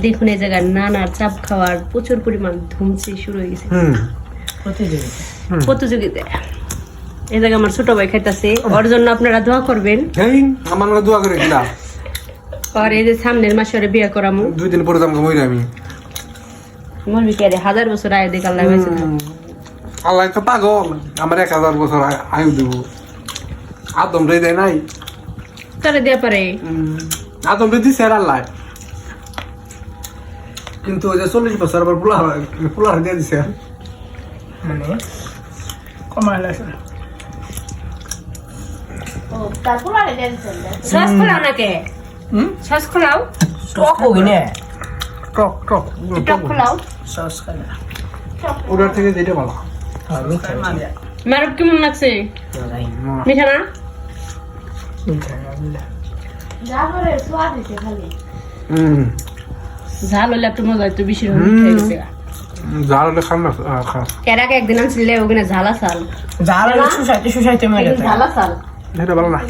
দেখুন এই জায়গায় নানার চাপ খাওয়ার প্রচুর পরিমাণ ধুমসি শুরু হয়ে গেছে প্রতিযোগিতা। এই জায়গায় আমার ছোট ভাই খাইতেছে, ওর জন্য আপনারা দোয়া করবেন। আমার দোয়া করে কিনা আর এই যে সামনের মাসে ওরে বিয়ে করামু, 2 দিন পরে আমাকে মরে আমি মরবি কে রে, 1000 বছর আয়ু দেখ আল্লাহ বেঁচে থাক। আল্লাহ তো পাগল, আমার 1000 বছর আয়ু দেব। আদম রে দেয় নাই, তারে দেয়া পারে আদম রে দিছে আল্লাহ, কিন্তু ওই যে 40 বছর আবার পোলার দিয়ে দিছে। মানে কমাইলা ও তারপর আরে দেন শ্বাস খোলাও নাকি? শ্বাস খোলাও, টক হবি না টক টক টক খোলাও। সস খানা ওটার থেকে যেটা ভালো। আমি খাই মারুফ কেমন লাগছে? নাই মিঠা না? ঝাল হলে একটু মজা একটু বেশি মিঠা হয়ে গেছে। ঝাল হলে খান না খা। এর আগে একদিন আনছিলে ওখানে ঝালা চাল, জাল সুসাইতে মেরে ঝালা চাল এটা ভালো না।